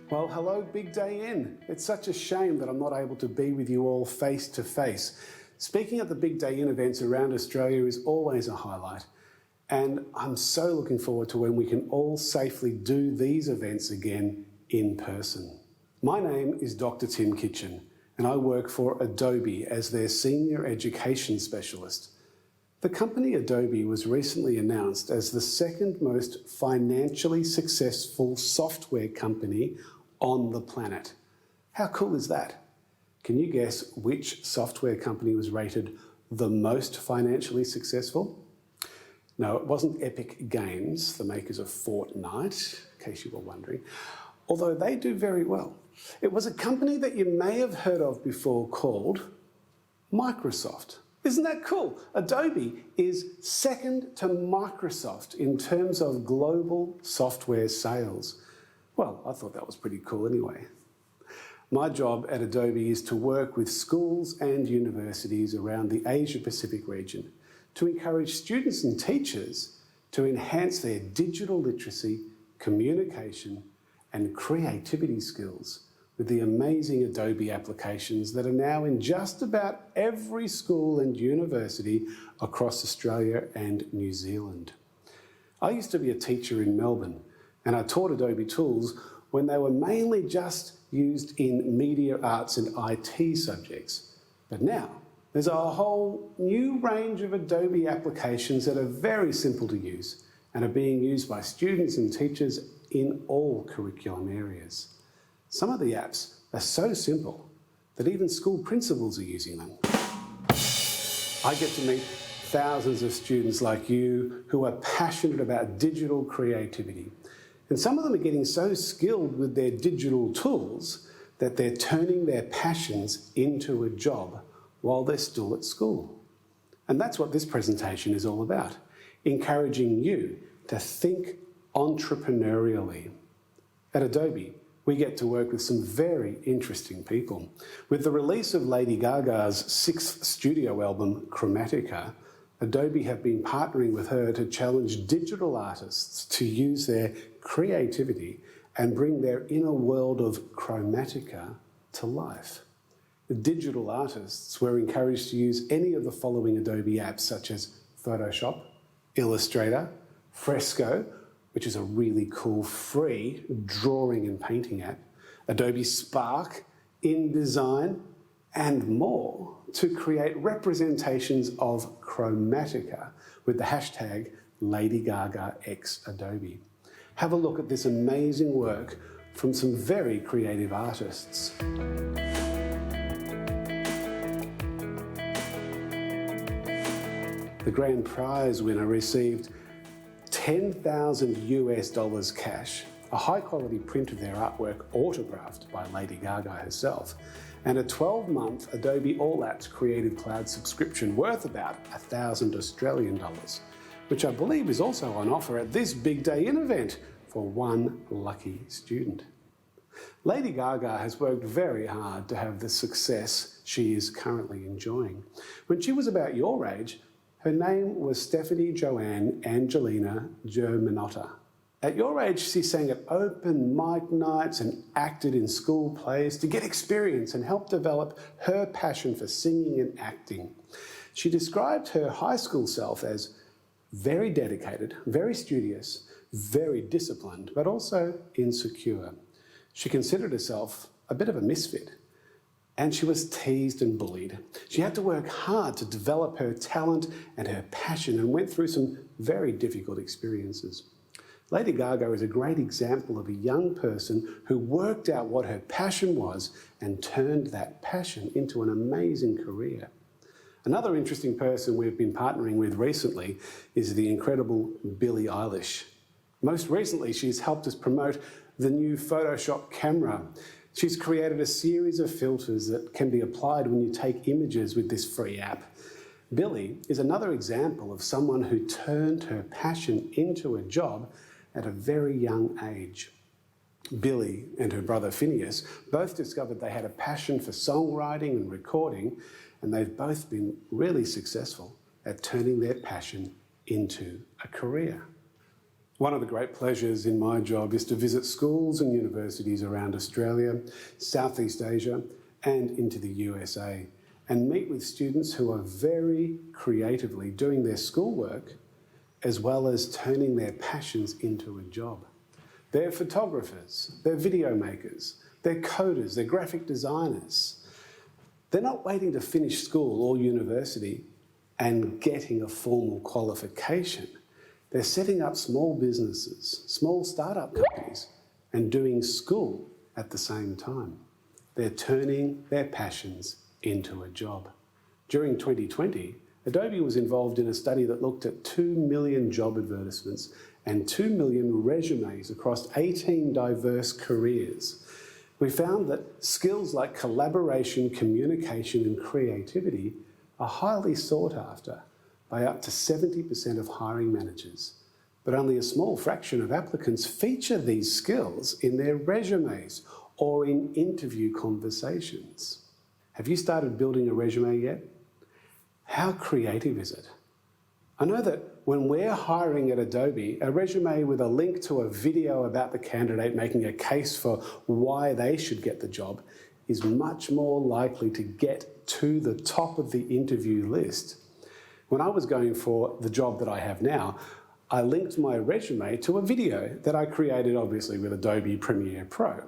Well, hello, big day in. It's such a shame that I'm not able to be with you all face to face. Speaking at the big day in events around Australia is always a highlight, and I'm so looking forward to when we can all safely do these events again in person. My name is Dr. Tim Kitchen, and I work for Adobe as their Senior Education Specialist. The company Adobe was recently announced as the second most financially successful software company on the planet. How cool is that? Can you guess which software company was rated the most financially successful? No, it wasn't Epic Games, the makers of Fortnite, in case you were wondering, although they do very well. It was a company that you may have heard of before called Microsoft. Isn't that cool? Adobe is second to Microsoft in terms of global software sales. Well, I thought that was pretty cool anyway. My job at Adobe is to work with schools and universities around the Asia-Pacific region to encourage students and teachers to enhance their digital literacy, communication, and creativity skills with the amazing Adobe applications that are now in just about every school and university across Australia and New Zealand. I used to be a teacher in Melbourne, and I taught Adobe tools when they were mainly just used in media, arts and IT subjects. But now, there's a whole new range of Adobe applications that are very simple to use and are being used by students and teachers in all curriculum areas. Some of the apps are so simple that even school principals are using them. I get to meet thousands of students like you who are passionate about digital creativity. And some of them are getting so skilled with their digital tools that they're turning their passions into a job while they're still at school. And that's what this presentation is all about, encouraging you to think entrepreneurially. At Adobe, we get to work with some very interesting people. With the release of Lady Gaga's 6th studio album, Chromatica, Adobe have been partnering with her to challenge digital artists to use their creativity and bring their inner world of chromatica to life. The digital artists were encouraged to use any of the following Adobe apps such as Photoshop, Illustrator, Fresco, which is a really cool free drawing and painting app, Adobe Spark, InDesign, and more to create representations of chromatica with the hashtag LadyGagaXAdobe. Have a look at this amazing work from some very creative artists. The grand prize winner received $10,000 cash, a high-quality print of their artwork autographed by Lady Gaga herself, and a 12-month Adobe All Apps Creative Cloud subscription worth about $1,000 Australian, which I believe is also on offer at this Big Day In event for one lucky student. Lady Gaga has worked very hard to have the success she is currently enjoying. When she was about your age, her name was Stephanie Joanne Angelina Germanotta. At your age, she sang at open mic nights and acted in school plays to get experience and help develop her passion for singing and acting. She described her high school self as very dedicated, very studious, very disciplined, but also insecure. She considered herself a bit of a misfit, and she was teased and bullied. She had to work hard to develop her talent and her passion and went through some very difficult experiences. Lady Gaga is a great example of a young person who worked out what her passion was and turned that passion into an amazing career. Another interesting person we've been partnering with recently is the incredible Billie Eilish. Most recently, she's helped us promote the new Photoshop camera. She's created a series of filters that can be applied when you take images with this free app. Billie is another example of someone who turned her passion into a job at a very young age. Billie and her brother Phineas both discovered they had a passion for songwriting and recording, and they've both been really successful at turning their passion into a career. One of the great pleasures in my job is to visit schools and universities around Australia, Southeast Asia, and into the USA, and meet with students who are very creatively doing their schoolwork as well as turning their passions into a job. They're photographers, they're video makers, they're coders, they're graphic designers. They're not waiting to finish school or university and getting a formal qualification. They're setting up small businesses, small startup companies, and doing school at the same time. They're turning their passions into a job. During 2020, Adobe was involved in a study that looked at 2 million job advertisements and 2 million resumes across 18 diverse careers. We found that skills like collaboration, communication, and creativity are highly sought after by up to 70% of hiring managers, but only a small fraction of applicants feature these skills in their resumes or in interview conversations. Have you started building a resume yet? How creative is it? I know that when we're hiring at Adobe, a resume with a link to a video about the candidate making a case for why they should get the job is much more likely to get to the top of the interview list. When I was going for the job that I have now, I linked my resume to a video that I created, obviously, with Adobe Premiere Pro.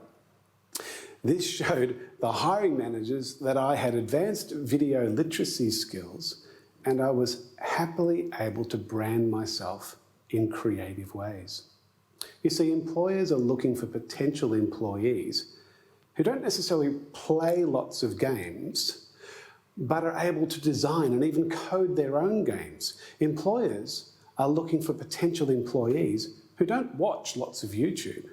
This showed the hiring managers that I had advanced video literacy skills, and I was happily able to brand myself in creative ways. You see, employers are looking for potential employees who don't necessarily play lots of games, but are able to design and even code their own games. Employers are looking for potential employees who don't watch lots of YouTube,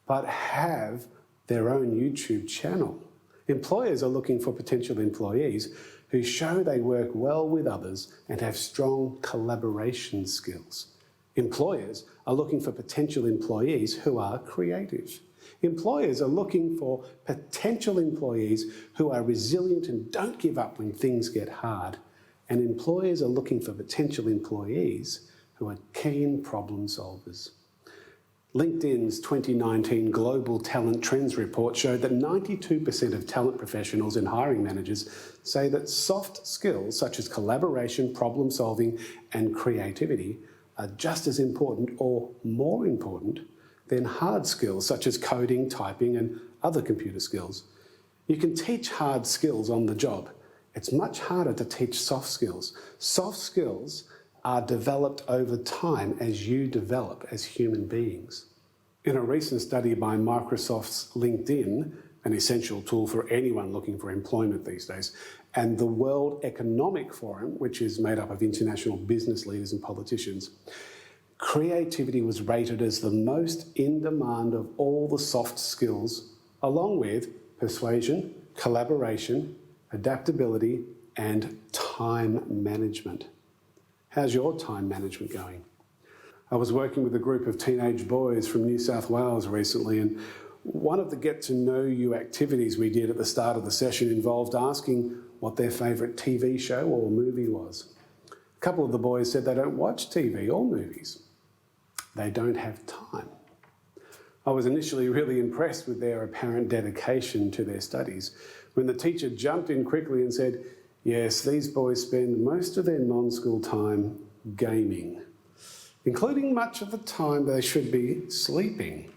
but have their own YouTube channel. Employers are looking for potential employees who show they work well with others and have strong collaboration skills. Employers are looking for potential employees who are creative. Employers are looking for potential employees who are resilient and don't give up when things get hard. And employers are looking for potential employees who are keen problem solvers. LinkedIn's 2019 Global Talent Trends report showed that 92% of talent professionals and hiring managers say that soft skills such as collaboration, problem solving, and creativity are just as important or more important than hard skills such as coding, typing, and other computer skills. You can teach hard skills on the job. It's much harder to teach soft skills. Soft skills are developed over time as you develop as human beings. In a recent study by Microsoft's LinkedIn, an essential tool for anyone looking for employment these days, and the World Economic Forum, which is made up of international business leaders and politicians, creativity was rated as the most in demand of all the soft skills, along with persuasion, collaboration, adaptability, and time management. How's your time management going? I was working with a group of teenage boys from New South Wales recently, and one of the get-to-know-you activities we did at the start of the session involved asking what their favourite TV show or movie was. A couple of the boys said they don't watch TV or movies. They don't have time. I was initially really impressed with their apparent dedication to their studies when the teacher jumped in quickly and said, yes, these boys spend most of their non-school time gaming, including much of the time they should be sleeping.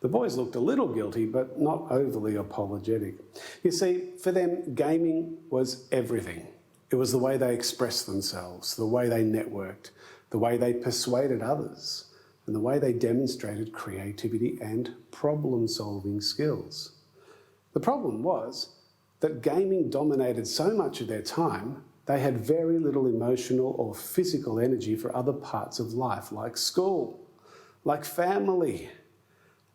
The boys looked a little guilty, but not overly apologetic. You see, for them, gaming was everything. It was the way they expressed themselves, the way they networked, the way they persuaded others, and the way they demonstrated creativity and problem-solving skills. The problem was that gaming dominated so much of their time, they had very little emotional or physical energy for other parts of life, like school, like family,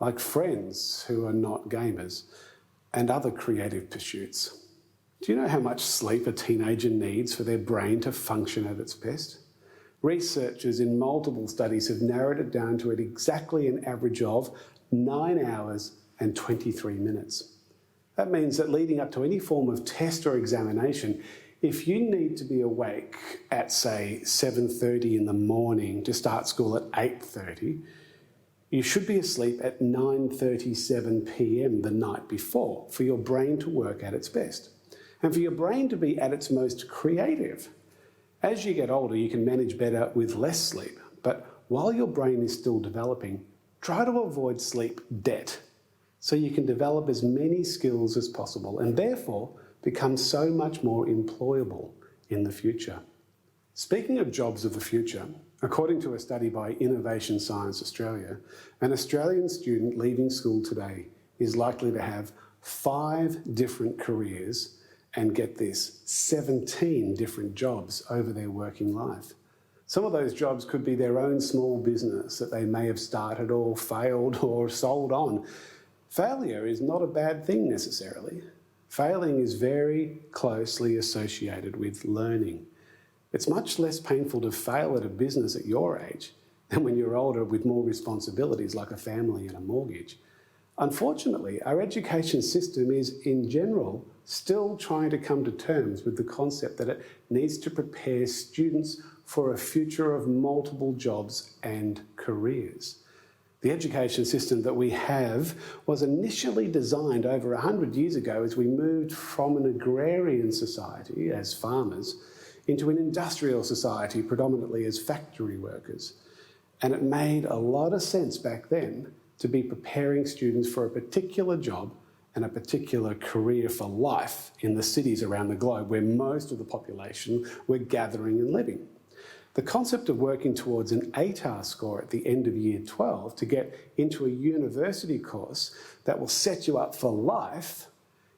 like friends who are not gamers, and other creative pursuits. Do you know how much sleep a teenager needs for their brain to function at its best? Researchers in multiple studies have narrowed it down to exactly an average of 9 hours and 23 minutes. That means that leading up to any form of test or examination, If you need to be awake at, say, 7:30 in the morning to start school at 8:30, you should be asleep at 9:37 p.m. the night before for your brain to work at its best and for your brain to be at its most creative. As you get older, you can manage better with less sleep, but while your brain is still developing, try to avoid sleep debt so you can develop as many skills as possible and therefore become so much more employable in the future. Speaking of jobs of the future, according to a study by Innovation Science Australia, an Australian student leaving school today is likely to have 5 different careers and, get this, 17 different jobs over their working life. Some of those jobs could be their own small business that they may have started or failed or sold on. Failure is not a bad thing necessarily. Failing is very closely associated with learning. It's much less painful to fail at a business at your age than when you're older with more responsibilities like a family and a mortgage. Unfortunately, our education system is, in general, still trying to come to terms with the concept that it needs to prepare students for a future of multiple jobs and careers. The education system that we have was initially designed over 100 years ago as we moved from an agrarian society as farmers into an industrial society predominantly as factory workers. And it made a lot of sense back then to be preparing students for a particular job and a particular career for life in the cities around the globe where most of the population were gathering and living. The concept of working towards an ATAR score at the end of year 12 to get into a university course that will set you up for life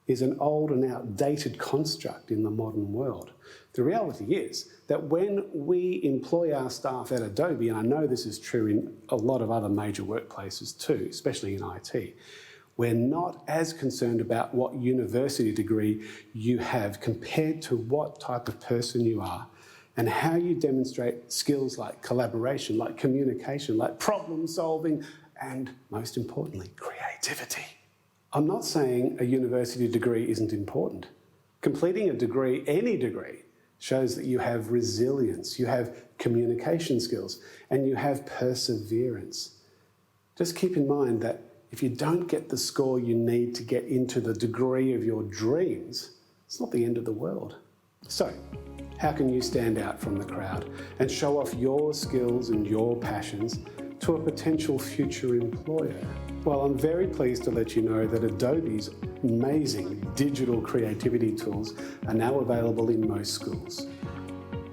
is an old and outdated construct in the modern world. The reality is that when we employ our staff at Adobe, and I know this is true in a lot of other major workplaces too, especially in IT, we're not as concerned about what university degree you have compared to what type of person you are and how you demonstrate skills like collaboration, like communication, like problem solving, and most importantly, creativity. I'm not saying a university degree isn't important. Completing a degree, any degree, shows that you have resilience, you have communication skills, and you have perseverance. Just keep in mind that if you don't get the score you need to get into the degree of your dreams, it's not the end of the world. So, how can you stand out from the crowd and show off your skills and your passions to a potential future employer? Well, I'm very pleased to let you know that Adobe's amazing digital creativity tools are now available in most schools.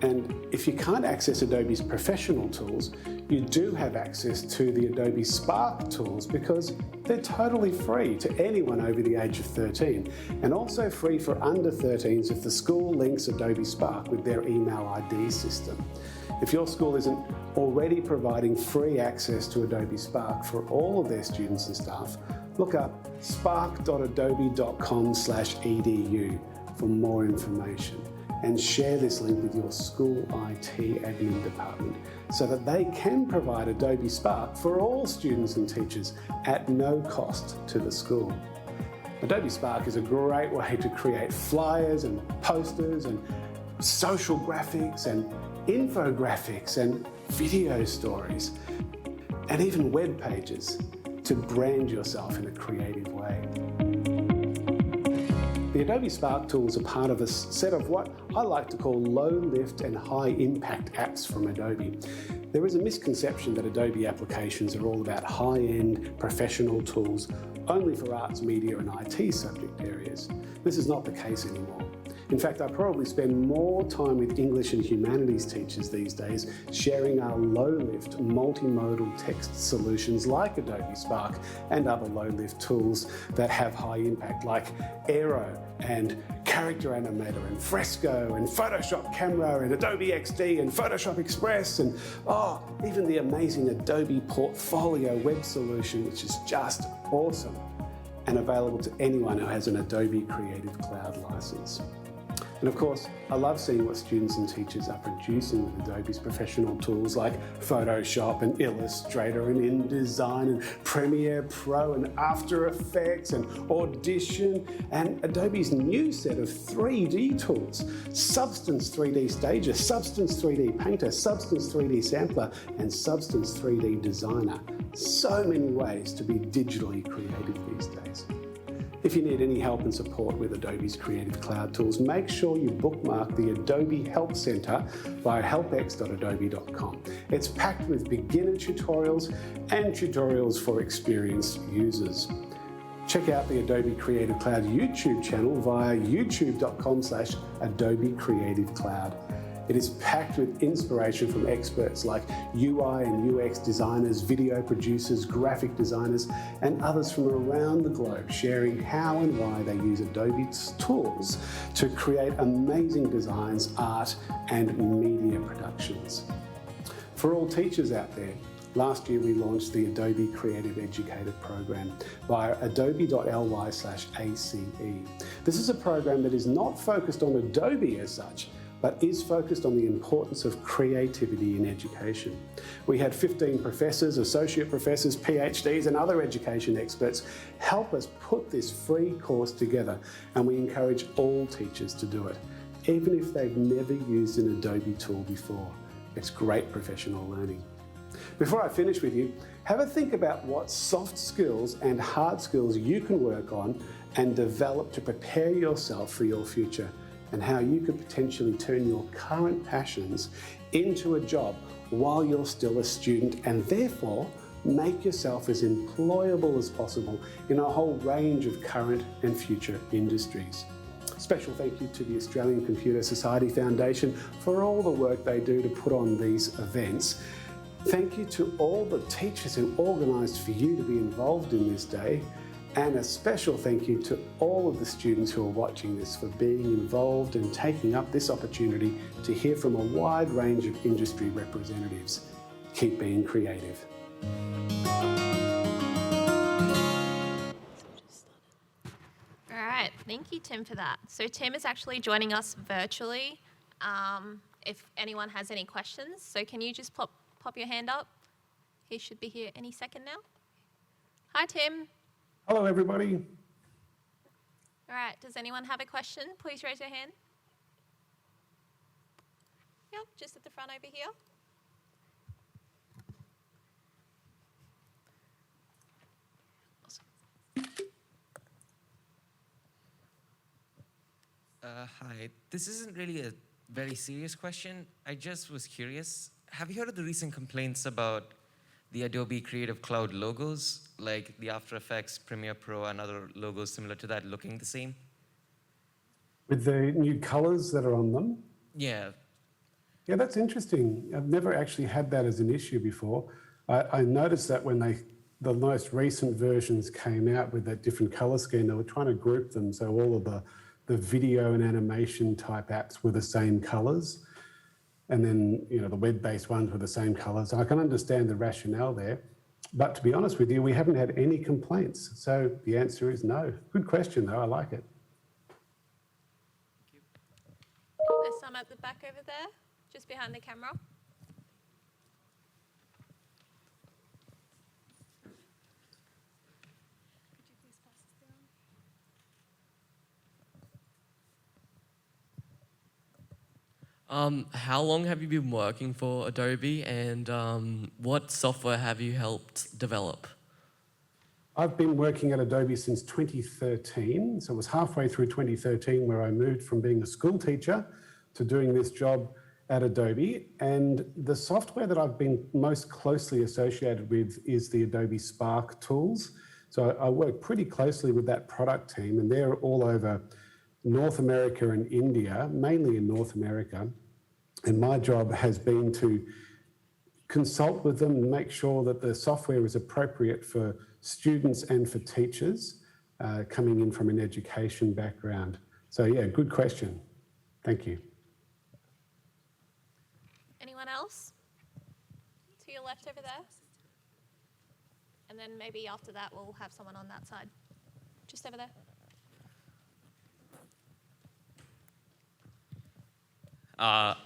And if you can't access Adobe's professional tools, you do have access to the Adobe Spark tools because they're totally free to anyone over the age of 13 and also free for under 13s if the school links Adobe Spark with their email ID system. If your school isn't already providing free access to Adobe Spark for all of their students and staff, look up spark.adobe.com/edu for more information and share this link with your school IT admin department so that they can provide Adobe Spark for all students and teachers at no cost to the school. Adobe Spark is a great way to create flyers and posters and social graphics and infographics and video stories and even web pages to brand yourself in a creative way. The Adobe Spark tools are part of a set of what I like to call low-lift and high-impact apps from Adobe. There is a misconception that Adobe applications are all about high-end professional tools only for arts, media and IT subject areas. This is not the case anymore. In fact, I probably spend more time with English and humanities teachers these days sharing our low-lift, multimodal text solutions like Adobe Spark and other low-lift tools that have high impact like Aero and Character Animator and Fresco and Photoshop Camera and Adobe XD and Photoshop Express and even the amazing Adobe Portfolio web solution, which is just awesome and available to anyone who has an Adobe Creative Cloud license. And of course, I love seeing what students and teachers are producing with Adobe's professional tools like Photoshop and Illustrator and InDesign and Premiere Pro and After Effects and Audition and Adobe's new set of 3D tools, Substance 3D Stager, Substance 3D Painter, Substance 3D Sampler and Substance 3D Designer. So many ways to be digitally creative these days. If you need any help and support with Adobe's Creative Cloud tools, make sure you bookmark the Adobe Help Center via helpx.adobe.com. It's packed with beginner tutorials and tutorials for experienced users. Check out the Adobe Creative Cloud YouTube channel via youtube.com/Adobe Creative Cloud. It is packed with inspiration from experts like UI and UX designers, video producers, graphic designers, and others from around the globe sharing how and why they use Adobe's tools to create amazing designs, art, and media productions. For all teachers out there, last year we launched the Adobe Creative Educator program via adobe.ly/ACE. This is a program that is not focused on Adobe as such, but is focused on the importance of creativity in education. We had 15 professors, associate professors, PhDs and other education experts help us put this free course together, and we encourage all teachers to do it, even if they've never used an Adobe tool before. It's great professional learning. Before I finish with you, have a think about what soft skills and hard skills you can work on and develop to prepare yourself for your future, and how you could potentially turn your current passions into a job while you're still a student, and therefore make yourself as employable as possible in a whole range of current and future industries. Special thank you to the Australian Computer Society Foundation for all the work they do to put on these events. Thank you to all the teachers who organised for you to be involved in this day. And a special thank you to all of the students who are watching this for being involved and taking up this opportunity to hear from a wide range of industry representatives. Keep being creative. All right, thank you, Tim, for that. So Tim is actually joining us virtually. If anyone has any questions, so can you just pop your hand up? He should be here any second now. Hi, Tim. Hello, everybody. All right, does anyone have a question? Please raise your hand. Yep, just at the front over here. Hi, this isn't really a very serious question. I just was curious. Have you heard of the recent complaints about the Adobe Creative Cloud logos, like the After Effects, Premiere Pro, and other logos similar to that looking the same? With the new colours that are on them? Yeah. Yeah, that's interesting. I've never actually had that as an issue before. I noticed that when the most recent versions came out with that different colour scheme, they were trying to group them so all of the video and animation type apps were the same colours. And then, the web-based ones were the same colours. I can understand the rationale there. But to be honest with you, we haven't had any complaints. So the answer is no. Good question, though. I like it. There's some at the back over there, just behind the camera. How long have you been working for Adobe, and what software have you helped develop? I've been working at Adobe since 2013. So it was halfway through 2013 where I moved from being a school teacher to doing this job at Adobe. And the software that I've been most closely associated with is the Adobe Spark tools. So I work pretty closely with that product team, and they're all over North America and India, mainly in North America. And my job has been to consult with them and make sure that the software is appropriate for students and for teachers coming in from an education background. So yeah, good question. Thank you. Anyone else? To your left over there. And then maybe after that we'll have someone on that side. Just over there. Are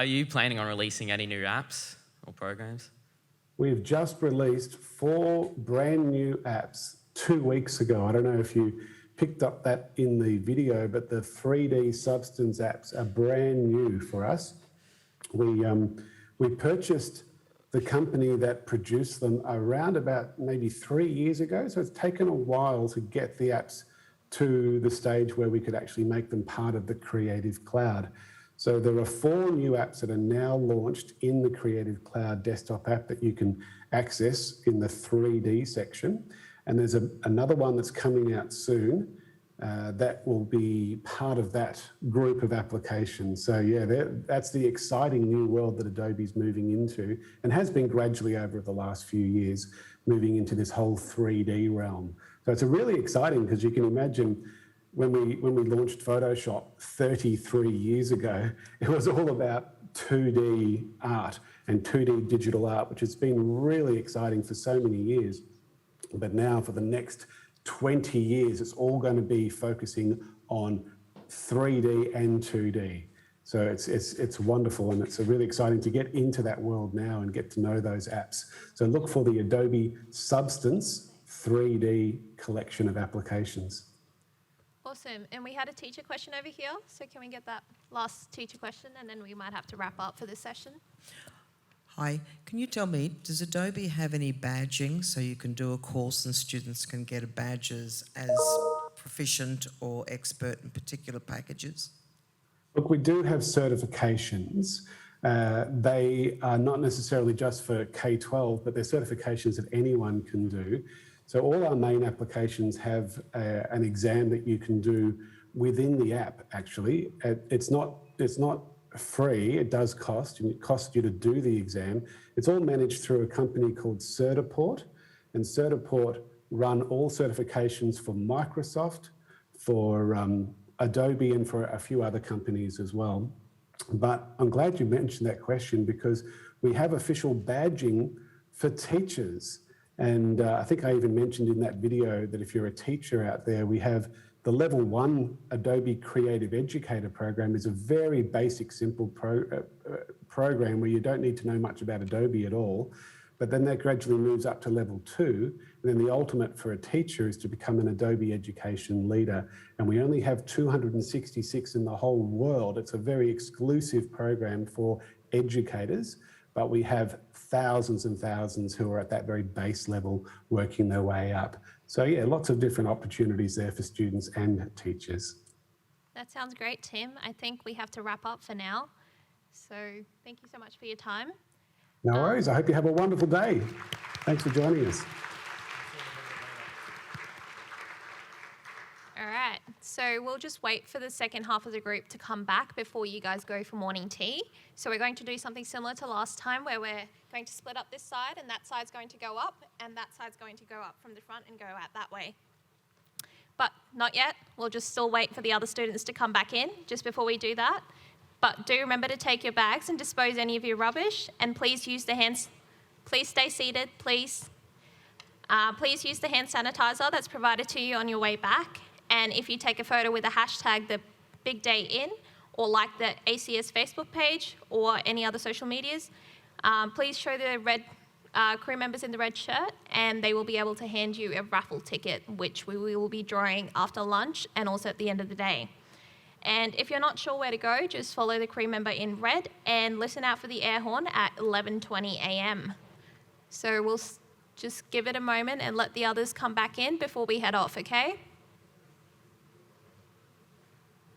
you planning on releasing any new apps or programs? We've just released 4 brand new apps 2 weeks ago. I don't know if you picked up that in the video, but the 3D Substance apps are brand new for us. We purchased the company that produced them around about maybe 3 years ago, so it's taken a while to get the apps to the stage where we could actually make them part of the Creative Cloud. So there are 4 new apps that are now launched in the Creative Cloud desktop app that you can access in the 3D section. And there's another one that's coming out soon that will be part of that group of applications. So yeah, that's the exciting new world that Adobe's moving into, and has been gradually over the last few years, moving into this whole 3D realm. So it's really exciting, because you can imagine when we launched Photoshop 33 years ago, it was all about 2D art and 2D digital art, which has been really exciting for so many years. But now for the next 20 years, it's all going to be focusing on 3D and 2D. So it's wonderful, and it's really exciting to get into that world now and get to know those apps. So look for the Adobe Substance 3D collection of applications. Awesome. And we had a teacher question over here. So can we get that last teacher question, and then we might have to wrap up for this session? Hi, can you tell me, does Adobe have any badging so you can do a course and students can get badges as proficient or expert in particular packages? Look, we do have certifications. They are not necessarily just for K-12, but they're certifications that anyone can do. So all our main applications have an exam that you can do within the app, actually. It's not free, it does cost, and it costs you to do the exam. It's all managed through a company called Certiport, and Certiport run all certifications for Microsoft, for Adobe, and for a few other companies as well. But I'm glad you mentioned that question, because we have official badging for teachers. And I think I even mentioned in that video that if you're a teacher out there, we have the Level 1 Adobe Creative Educator program. Is a very basic, simple program where you don't need to know much about Adobe at all. But then that gradually moves up to Level 2. And then the ultimate for a teacher is to become an Adobe education leader. And we only have 266 in the whole world. It's a very exclusive program for educators, but we have thousands and thousands who are at that very base level working their way up. So yeah, lots of different opportunities there for students and teachers. That sounds great, Tim. I think we have to wrap up for now. So thank you so much for your time. No worries. I hope you have a wonderful day. Thanks for joining us. All right, so we'll just wait for the second half of the group to come back before you guys go for morning tea. So we're going to do something similar to last time, where we're going to split up this side, and that side's going to go up, and that side's going to go up from the front and go out that way. But not yet. We'll just still wait for the other students to come back in just before we do that. But do remember to take your bags and dispose any of your rubbish, and please use the hands. Please stay seated, please. Please use the hand sanitizer that's provided to you on your way back. And if you take a photo with a hashtag, the big day in, or like the ACS Facebook page or any other social medias, please show the red crew members in the red shirt, and they will be able to hand you a raffle ticket, which we will be drawing after lunch and also at the end of the day. And if you're not sure where to go, just follow the crew member in red and listen out for the air horn at 11:20 a.m. So we'll just give it a moment and let the others come back in before we head off, okay?